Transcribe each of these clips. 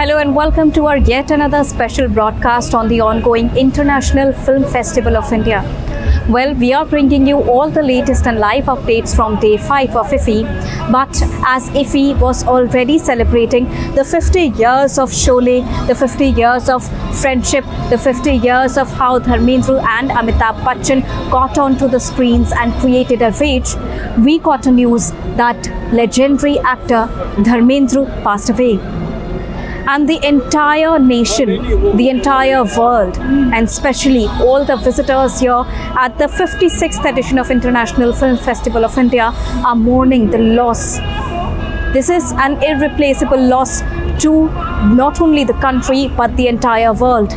Hello and welcome to our yet another special broadcast on the ongoing International Film Festival of India. Well, we are bringing you all the latest and live updates from day 5 of Iffi. But as Iffi was already celebrating the 50 years of Sholay, the 50 years of friendship, the 50 years of how Dharmendra and Amitabh Bachchan got onto the screens and created a rage, we got a news that legendary actor Dharmendra passed away. And the entire nation, the entire world, and especially all the visitors here at the 56th edition of International Film Festival of India are mourning the loss. This is an irreplaceable loss to not only the country but the entire world.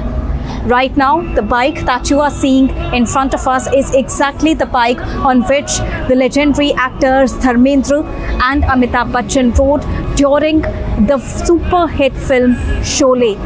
Right now, the bike that you are seeing in front of us is exactly the bike on which the legendary actors Dharmendra and Amitabh Bachchan rode during the super hit film Sholay.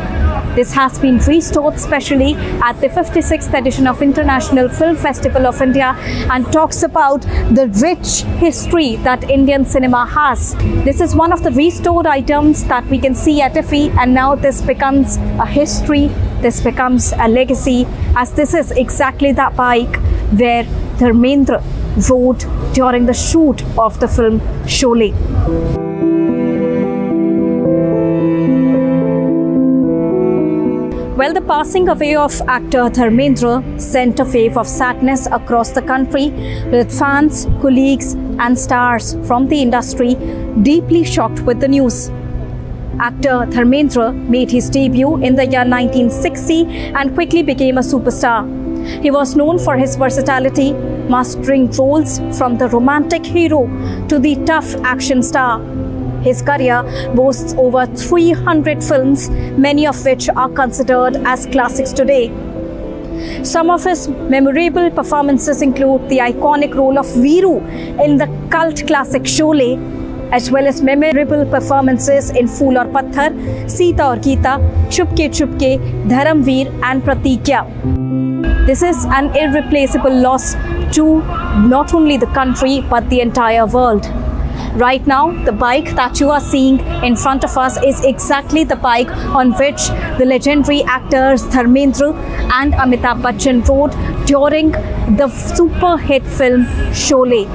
This has been restored specially at the 56th edition of International Film Festival of India and talks about the rich history that Indian cinema has. This is one of the restored items that we can see at Iffi, and now this becomes a history, this becomes a legacy, as this is exactly that bike where Dharmendra rode during the shoot of the film Sholay. Well, the passing away of actor Dharmendra sent a wave of sadness across the country, with fans, colleagues and stars from the industry deeply shocked with the news. Actor Dharmendra made his debut in the year 1960 and quickly became a superstar. He was known for his versatility, mastering roles from the romantic hero to the tough action star. His career boasts over 300 films, many of which are considered as classics today. Some of his memorable performances include the iconic role of Veeru in the cult classic Sholay, as well as memorable performances in Phool Aur Patthar, Sita Aur Geeta, Chupke Chupke, Dharamveer and Pratigya. This is an irreplaceable loss to not only the country but the entire world. Right now, the bike that you are seeing in front of us is exactly the bike on which the legendary actors Dharmendra and Amitabh Bachchan rode during the super hit film Sholay.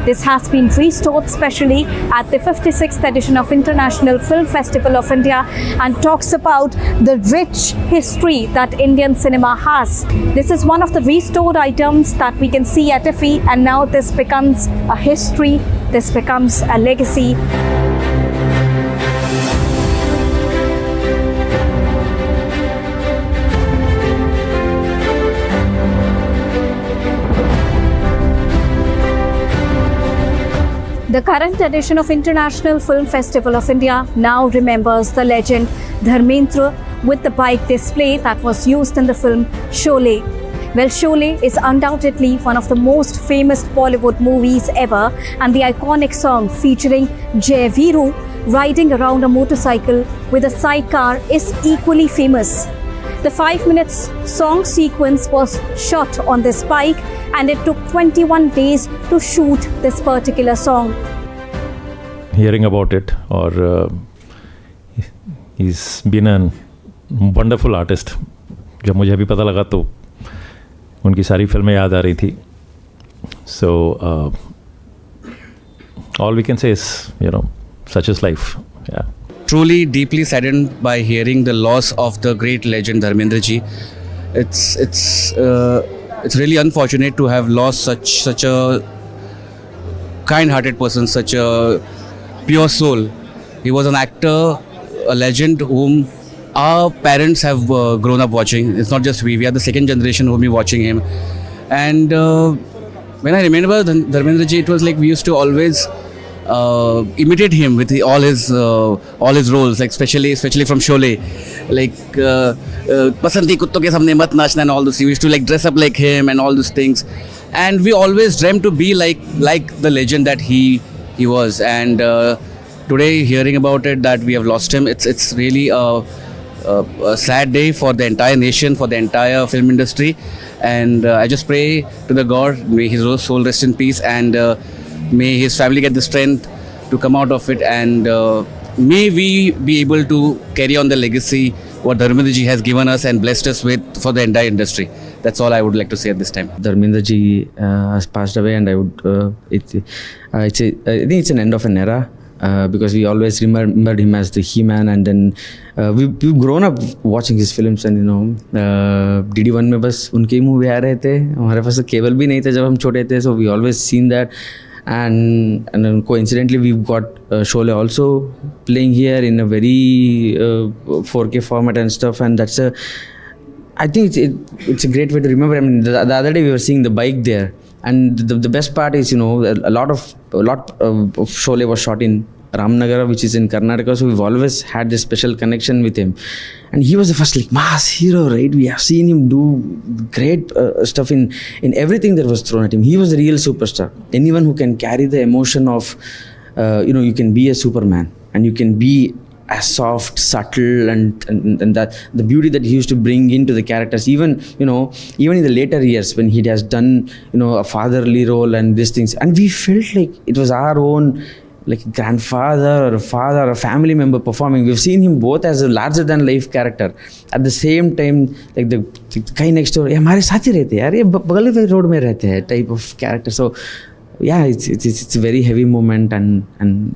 This has been restored specially at the 56th edition of International Film Festival of India and talks about the rich history that Indian cinema has. This is one of the restored items that we can see at Iffi, and now this becomes a history, this becomes a legacy. The current edition of International Film Festival of India now remembers the legend Dharmendra with the bike display that was used in the film Sholay. Well, Sholay is undoubtedly one of the most famous Bollywood movies ever, and the iconic song featuring Jai Veeru riding around a motorcycle with a sidecar is equally famous. The 5 minutes song sequence was shot on this bike, and it took 21 days to shoot this particular song. Hearing about it, or he's been a wonderful artist. जब मुझे अभी पता लगा तो उनकी सारी फिल्में याद आ रही थी. So all we can say is, such is life. Yeah. Truly deeply saddened by hearing the loss of the great legend Dharmendra ji. It's really unfortunate to have lost such a kind-hearted person, such a pure soul. He was an actor, a legend whom our parents have grown up watching. It's not just we are the second generation who will be watching him. And when I remember Dharmendra ji, it was like we used to always imitate him with all his roles, like especially from Sholay, like Pasanti Kutto ke samne mat nachna and all those. We used to like dress up like him and all those things, and we always dreamt to be like the legend that he was. And today, hearing about it that we have lost him, it's really a sad day for the entire nation, for the entire film industry. And I just pray to the God, may his soul rest in peace, and may his family get the strength to come out of it and may we be able to carry on the legacy what Dharmendra ji has given us and blessed us with for the entire industry. That's all I would like to say at this time. Dharmendra ji has passed away, and I think it's an end of an era. Because we always remembered him as the He-Man, and then we've grown up watching his films, and DD1 में बस उनके ही movie आ रहे थे, हमारे पास तो cable भी नहीं था जब हम छोटे थे, so we always seen that, and then coincidentally we've got Sholay also playing here in a very 4K format and stuff, and that's I think it's a great way to remember. I mean, the other day we were seeing the bike there. And the best part is, a lot of Sholay was shot in Ramnagar, which is in Karnataka. So we've always had this special connection with him. And he was the first mass hero, right? We have seen him do great stuff in everything that was thrown at him. He was a real superstar. Anyone who can carry the emotion of, you can be a Superman, and you can be as soft, subtle, and that the beauty that he used to bring into the characters, even in the later years when he has done a fatherly role and these things, and we felt like it was our own grandfather or a father or a family member performing. We've seen him both as a larger than life character, at the same time the guy next door, हमारे साथ ही रहते हैं यार, ये बगल के road में रहते हैं type of character. So yeah, it's a very heavy moment, and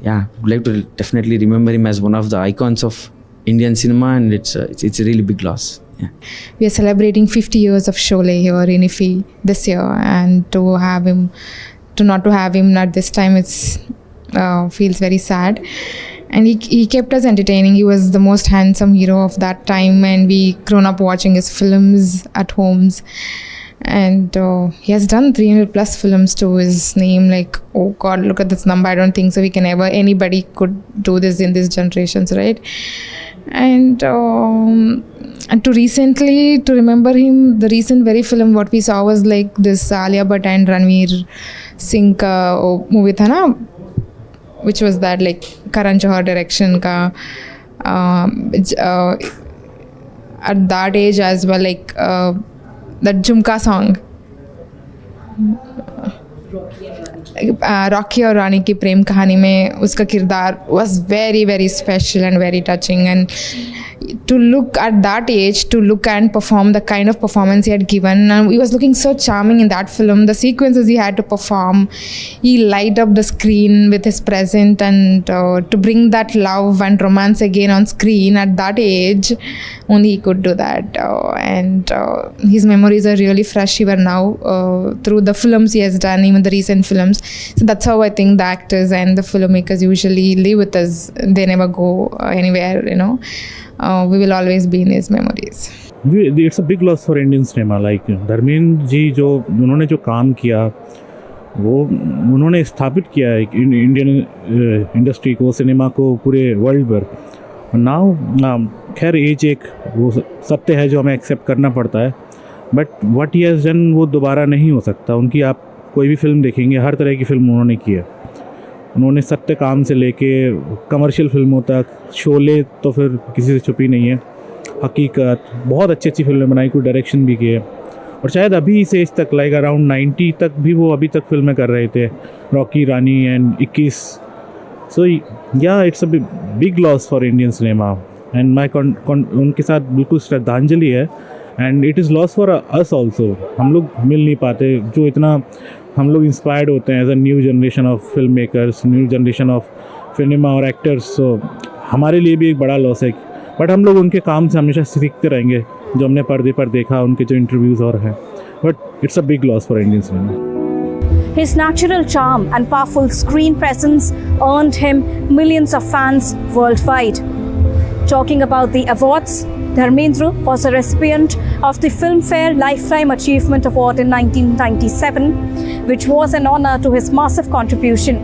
yeah, I'd like to definitely remember him as one of the icons of Indian cinema, and it's a really big loss. Yeah. We are celebrating 50 years of Sholay here in Iffi this year, and not to have him at this time, it's feels very sad. And he kept us entertaining. He was the most handsome hero of that time, and we grown up watching his films at homes. And he has done 300 plus films to his name. Oh God, look at this number. I don't think so anybody could do this in these generations, right? And to remember him, the recent very film what we saw was this Alia Bhatt and Ranveer Singh ka movie tha na, which was that Karan Johar direction ka. At that age as well, that Jhumka song, Rocky और रानी की प्रेम कहानी में उसका किरदार was very very special and very touching. And to look at that age, to look and perform the kind of performance he had given, and he was looking so charming in that film. The sequences he had to perform, he light up the screen with his presence, and to bring that love and romance again on screen at that age, only he could do that. And his memories are really fresh even now through the films he has done, even the recent films. So that's how I think the actors and the filmmakers usually live with us. They never go anywhere, we will always be in his memories. It's a big loss for Indian cinema. Dharmendra जी उन्होंने जो काम किया, वो उन्होंने स्थापित किया है Indian industry को, सिनेमा को पूरे वर्ल्ड पर. नाउ खैर एज एक वो सत्य है जो हमें एक्सेप्ट करना पड़ता है, but what he has done वो दोबारा नहीं हो सकता. उनकी आप कोई भी फिल्म देखेंगे, हर तरह की फिल्म उन्होंने की है. उन्होंने सत्य काम से लेके कमर्शियल फिल्मों तक, शोले तो फिर किसी से छुपी नहीं है, हकीकत, बहुत अच्छी अच्छी फिल्में बनाई, कोई डायरेक्शन भी किए. और शायद अभी इस एज तक अराउंड 90 तक भी वो अभी तक फिल्में कर रहे थे, रॉकी, रानी एंड 21. सो या it's a big loss for Indian cinema, and my उनके साथ बिल्कुल श्रद्धांजलि है. And it is loss for us also. हम लोग मिल नहीं पाते, जो इतना हम लोग इंस्पायर्ड होते हैं as a new generation of film makers, new generation of cinema और एक्टर्स. सो हमारे लिए भी एक बड़ा लॉस है, बट हम लोग उनके काम से हमेशा सीखते रहेंगे, जो हमने पर्दे पर देखा, उनके जो इंटरव्यूज़ और हैं. But it's a big loss for Indian cinema. His natural charm and powerful screen presence earned him millions of fans worldwide. Talking about the awards, Dharmendra was a recipient of the Filmfare Lifetime Achievement Award in 1997, which was an honor to his massive contribution.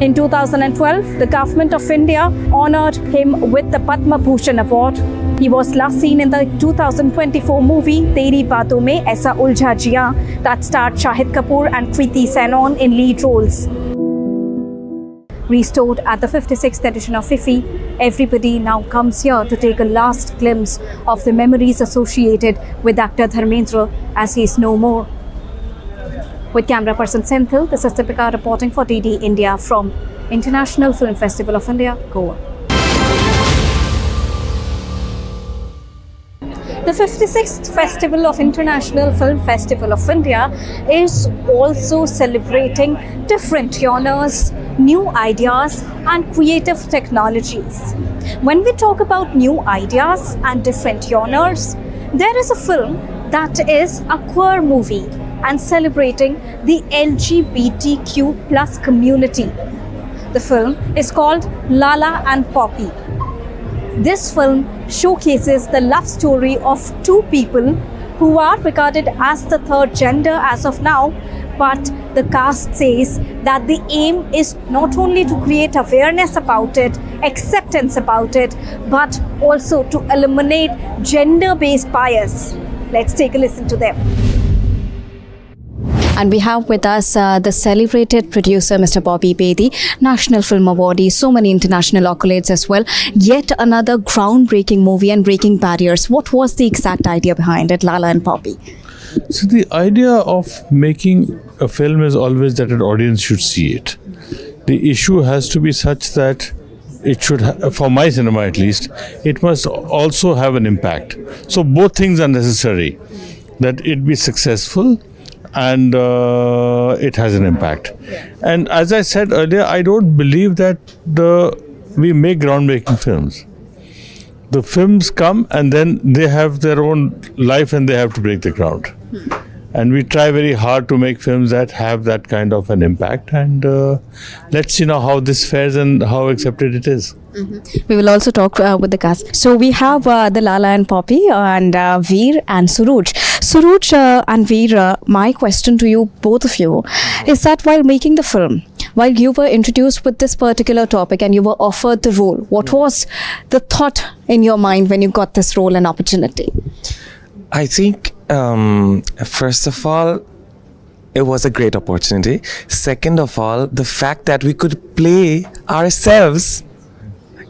In 2012, the Government of India honored him with the Padma Bhushan Award. He was last seen in the 2024 movie Teri Baaton Mein Aisa Uljha Jiya that starred Shahid Kapoor and Kriti Sanon in lead roles. Restored at the 56th edition of Iffi, everybody now comes here to take a last glimpse of the memories associated with actor Dharmendra as he is no more. With camera person Senthil, this is Deepika reporting for DD India from International Film Festival of India, Goa. The 56th Festival of International Film Festival of India is also celebrating different genres, new ideas and creative technologies. When we talk about new ideas and different genres, there is a film that is a queer movie and celebrating the LGBTQ plus community. The film is called Lala and Poppy. This film showcases the love story of two people who are regarded as the third gender as of now, but the cast says that the aim is not only to create awareness about it, acceptance about it, but also to eliminate gender-based bias. Let's take a listen to them. And we have with us the celebrated producer, Mr. Bobby Bedi, National Film Awardee, so many international accolades as well. Yet another groundbreaking movie and breaking barriers. What was the exact idea behind it, Lala and Poppy? So the idea of making a film is always that an audience should see it. The issue has to be such that it should, for my cinema at least, it must also have an impact. So both things are necessary, that it be successful and it has an impact. And as I said earlier, I don't believe that we make groundbreaking films. The films come and then they have their own life and they have to break the ground. And we try very hard to make films that have that kind of an impact, and let's see now how this fares and how accepted it is. We will also talk with the cast. So we have the Lala and Poppy and Veer and Suruj. Suruj and Veer, my question to you, both of you, is that while making the film, while you were introduced with this particular topic and you were offered the role, what was the thought in your mind when you got this role and opportunity? I think, first of all, it was a great opportunity. Second of all, the fact that we could play ourselves,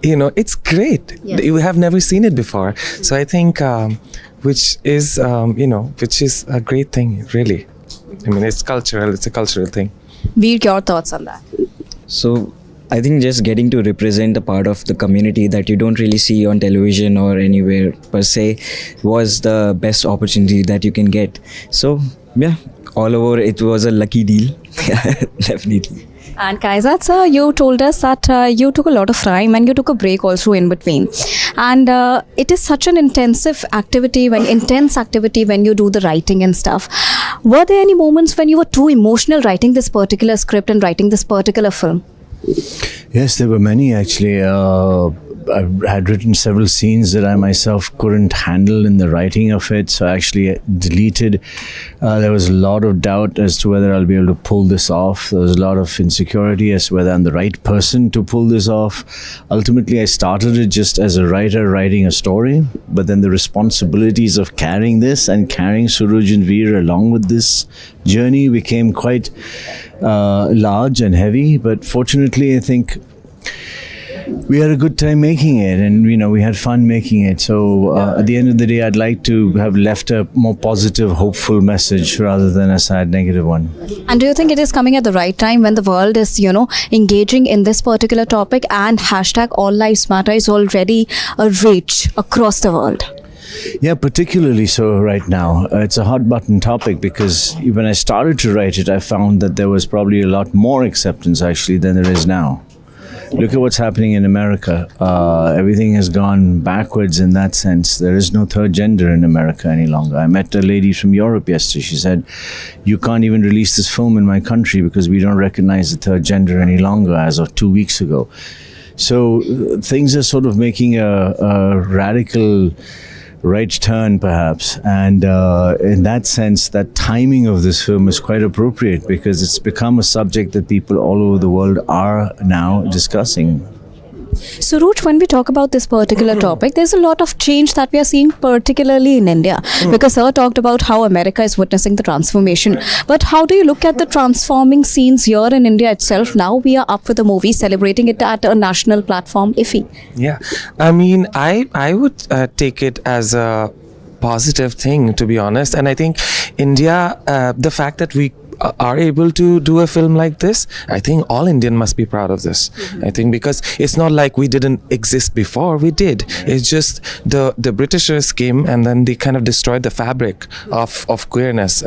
it's great. Yes. We have never seen it before. So I think, which is a great thing, really. I mean, it's cultural, it's a cultural thing. Veer, your thoughts on that? So I think just getting to represent a part of the community that you don't really see on television or anywhere per se was the best opportunity that you can get. So yeah, all over it was a lucky deal. Definitely. And Kaizad sir, you told us that you took a lot of time and you took a break also in between. And it is such an intense activity when you do the writing and stuff. Were there any moments when you were too emotional writing this particular script and writing this particular film? Yes, there were many actually. I had written several scenes that I myself couldn't handle in the writing of it, so I actually deleted. There was a lot of doubt as to whether I'll be able to pull this off. There was a lot of insecurity as to whether I'm the right person to pull this off. Ultimately, I started it just as a writer writing a story, but then the responsibilities of carrying this and carrying Suruj and Veer along with this journey became quite large and heavy. But fortunately, I think we had a good time making it, and we had fun making it. So at the end of the day, I'd like to have left a more positive, hopeful message rather than a sad, negative one. And do you think it is coming at the right time when the world is, engaging in this particular topic and hashtag All Lives Matter is already a rage across the world? Yeah, particularly so right now. It's a hot button topic because when I started to write it, I found that there was probably a lot more acceptance actually than there is now. Look at what's happening in America. Everything has gone backwards in that sense. There is no third gender in America any longer. I met a lady from Europe yesterday. She said, you can't even release this film in my country because we don't recognize the third gender any longer as of 2 weeks ago. So things are sort of making a radical right turn perhaps, and in that sense that timing of this film is quite appropriate because it's become a subject that people all over the world are now discussing. Suruj, when we talk about this particular topic, there's a lot of change that we are seeing particularly in India because sir talked about how America is witnessing the transformation. But how do you look at the transforming scenes here in India itself? Now we are up with the movie, celebrating it at a national platform, Iffi. Yeah, I mean, I would take it as a positive thing, to be honest. And I think India, the fact that we are able to do a film like this, I think all Indian must be proud of this. I think because it's not like we didn't exist before, we did. It's just the Britishers came and then they kind of destroyed the fabric of queerness.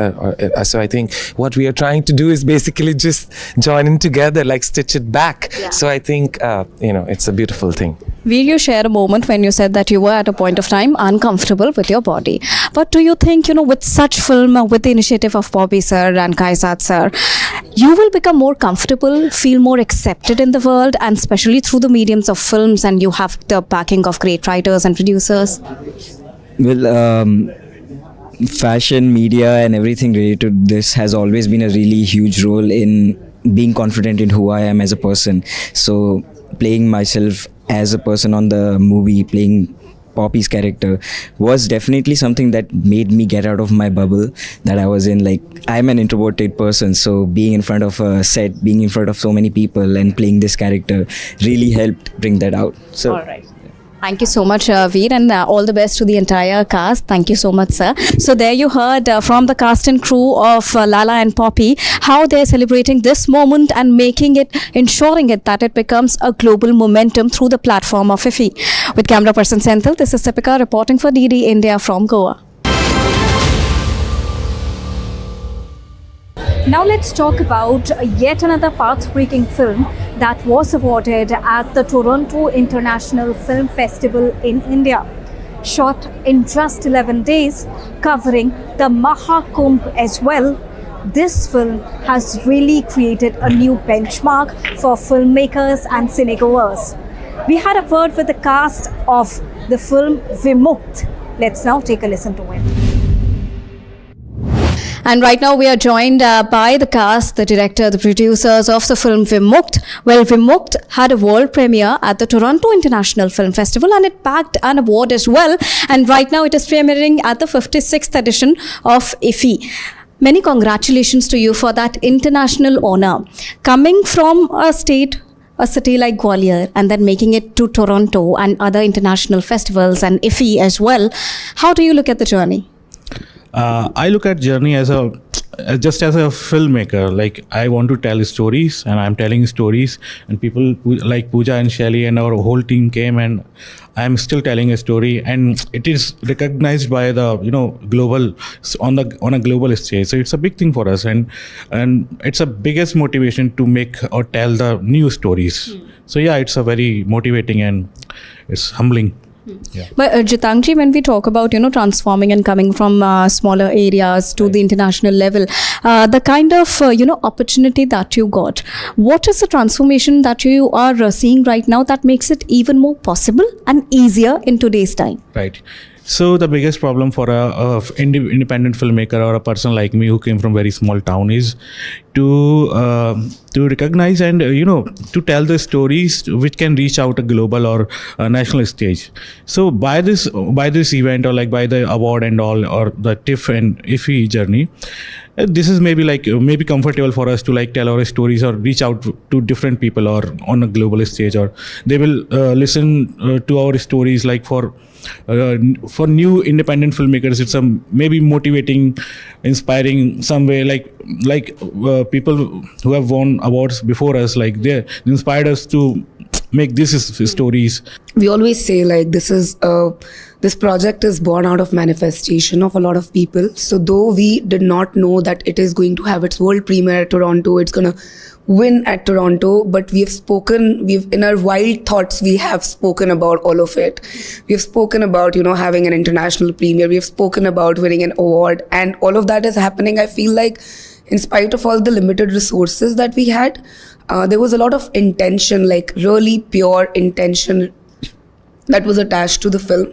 So I think what we are trying to do is basically just join in together, like stitch it back. So I think, it's a beautiful thing. Will you share a moment when you said that you were at a point of time uncomfortable with your body? But do you think, with such film, with the initiative of Bobby sir and Kaizad sir, you will become more comfortable, feel more accepted in the world, and especially through the mediums of films, and you have the backing of great writers and producers? Well, fashion, media, and everything related to this has always been a really huge role in being confident in who I am as a person. So playing myself as a person on the movie, playing Poppy's character, was definitely something that made me get out of my bubble that I was in. Like, I'm an introverted person, so being in front of a set, being in front of so many people and playing this character really helped bring that out. So all right. Thank you so much, Veer, and all the best to the entire cast. Thank you so much, sir. So there you heard from the cast and crew of Lala and Poppy how they're celebrating this moment and ensuring it that it becomes a global momentum through the platform of Iffi. With camera person Senthil, this is Deepika reporting for DD India from Goa. Now let's talk about yet another path-breaking film that was awarded at the Toronto International Film Festival in India. Shot in just 11 days, covering the Mahakumbh as well, this film has really created a new benchmark for filmmakers and cinegoers. We had a word with the cast of the film Vimukt. Let's now take a listen to it. And right now we are joined by the cast, the director, the producers of the film Vimukt. Well, Vimukt had a world premiere at the Toronto International Film Festival and it bagged an award as well. And right now it is premiering at the 56th edition of Iffi. Many congratulations to you for that international honor. Coming from a city like Gwalior and then making it to Toronto and other international festivals and Iffi as well, how do you look at the journey? I look at journey as just as a filmmaker. Like, I want to tell stories and I'm telling stories, and people like Pooja and Shelly and our whole team came, and I'm still telling a story, and it is recognized by the global on a global stage. So it's a big thing for us, and it's a biggest motivation to make or tell the new stories. So yeah, it's a very motivating and it's humbling. Yeah. But Jitangji, when we talk about transforming and coming from smaller areas to the international level, the kind of opportunity that you got, what is the transformation that you are seeing right now that makes it even more possible and easier in today's time? Right. So the biggest problem for a independent filmmaker or a person like me who came from very small town is to recognize and to tell the stories which can reach out a global or a national stage. So by this event, or like by the award and all, or the TIFF and Iffi journey, this is maybe comfortable for us to tell our stories or reach out to different people or on a global stage, or they will listen to our stories. Like for new independent filmmakers, it's maybe motivating, inspiring some way. Like people who have won awards before us, like they inspired us to make these stories. We always say this project is born out of manifestation of a lot of people. So though we did not know that it is going to have its world premiere at Toronto, it's going to win at Toronto, but in our wild thoughts, we have spoken about all of it. We have spoken about, having an international premiere. We have spoken about winning an award, and all of that is happening. I feel like in spite of all the limited resources that we had, there was a lot of intention, like really pure intention that was attached to the film.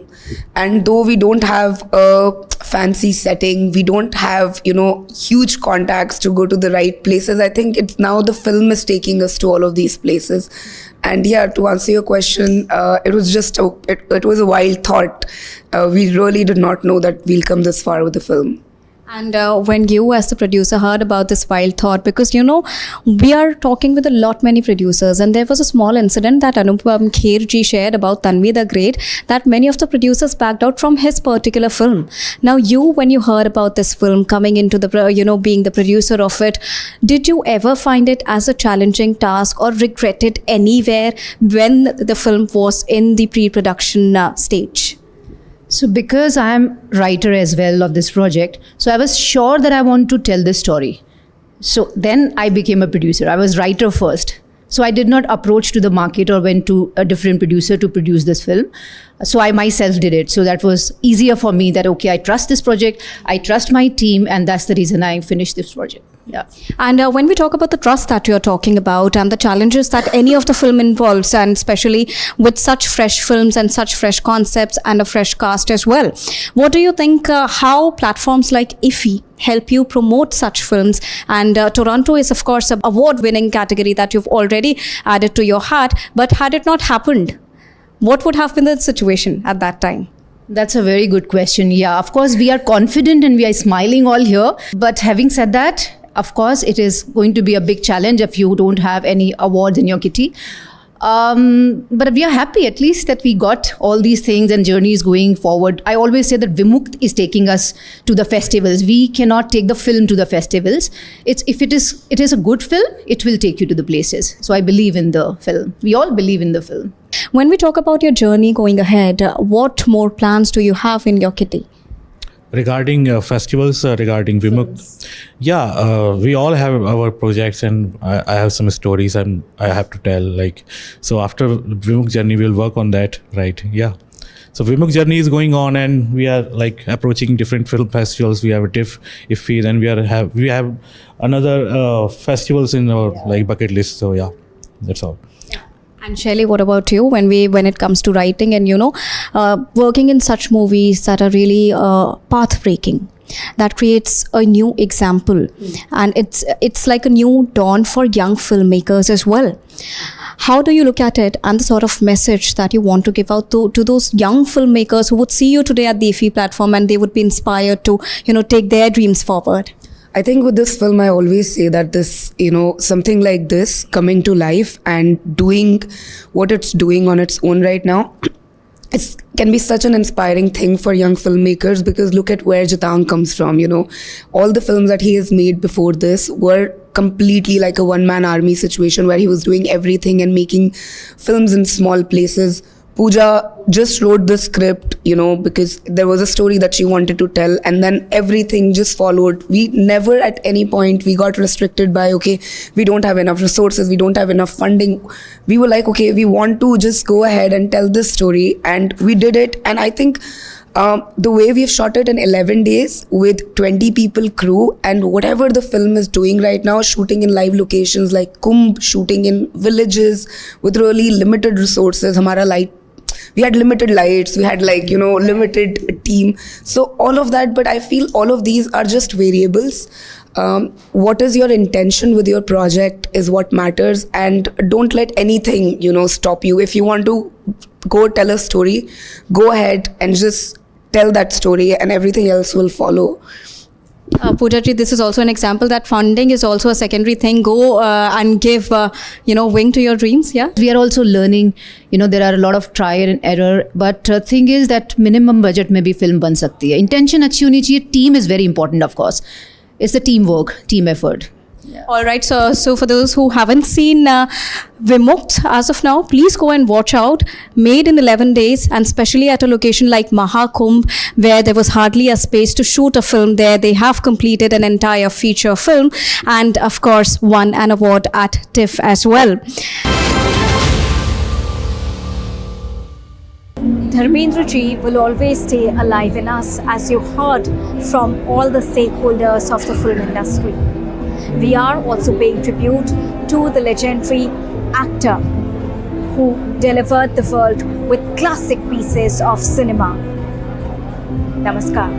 And though we don't have a fancy setting, we don't have, huge contacts to go to the right places, I think it's now the film is taking us to all of these places. And yeah, to answer your question, it was just it was a wild thought. We really did not know that we'll come this far with the film. And when you, as the producer, heard about this wild thought, because we are talking with many producers, and there was a small incident that Anupam Kher ji shared about Tanvi the Great, that many of the producers backed out from his particular film. Now, when you heard about this film coming into the, being the producer of it, did you ever find it as a challenging task or regret it anywhere when the film was in the pre-production stage? So because I am writer as well of this project, so I was sure that I want to tell this story. So then I became a producer. I was writer first. So I did not approach to the market or went to a different producer to produce this film. So I myself did it. So that was easier for me that, okay, I trust this project, I trust my team, and that's the reason I finished this project. Yeah. And when we talk about the trust that you're talking about and the challenges that any of the film involves, and especially with such fresh films and such fresh concepts and a fresh cast as well, what do you think how platforms like Iffi help you promote such films? And Toronto is, of course, an award-winning category that you've already added to your hat. But had it not happened, what would have been the situation at that time? That's a very good question. Yeah, of course, we are confident and we are smiling all here. But having said that, of course, it is going to be a big challenge if you don't have any awards in your kitty. But we are happy at least that we got all these things and journeys going forward. I always say that Vimukt is taking us to the festivals. We cannot take the film to the festivals. If it is a good film, it will take you to the places. So I believe in the film. We all believe in the film. When we talk about your journey going ahead, what more plans do you have in your kitty? Regarding festivals, regarding Vimukt, we all have our projects, and I have some stories and I have to tell. So after Vimukt journey, we'll work on that, right? Yeah. So Vimukt journey is going on, and we are approaching different film festivals. We have a TIFF, Iffi, then we have another festivals in our bucket list. So yeah, that's all. And Shelley, what about you when it comes to writing and working in such movies that are really path-breaking, that creates a new example, and it's like a new dawn for young filmmakers as well. How do you look at it, and the sort of message that you want to give out to those young filmmakers who would see you today at the Iffi platform and they would be inspired to take their dreams forward? I think with this film, I always say that this, something like this coming to life and doing what it's doing on its own right now, it can be such an inspiring thing for young filmmakers, because look at where Jitang comes from. All the films that he has made before this were completely like a one-man army situation where he was doing everything and making films in small places. Pooja just wrote the script, because there was a story that she wanted to tell, and then everything just followed. We never at any point we got restricted by, okay, we don't have enough resources, we don't have enough funding. We were like, okay, we want to just go ahead and tell this story, and we did it. And I think the way we've shot it in 11 days with 20 people crew, and whatever the film is doing right now, shooting in live locations like Kumbh, shooting in villages with really limited resources. We had limited lights, we had limited team. So all of that, but I feel all of these are just variables. What is your intention with your project is what matters, and don't let anything, stop you. If you want to go tell a story, go ahead and just tell that story, and everything else will follow. Pooja ji, this is also an example that funding is also a secondary thing. Go and give, wing to your dreams. Yeah. We are also learning, there are a lot of trial and error, but thing is that minimum budget mein bhi film ban sakti hai. Intention achhi honi chahiye. Team is very important, of course. It's the teamwork, team effort. Yeah. All right, so for those who haven't seen Vimukt as of now, please go and watch out. Made in 11 days, and especially at a location like Mahakumbh, where there was hardly a space to shoot a film there. They have completed an entire feature film, and of course won an award at TIFF as well. Dharmendra ji will always stay alive in us, as you heard from all the stakeholders of the film industry. We are also paying tribute to the legendary actor who delivered the world with classic pieces of cinema. Namaskar.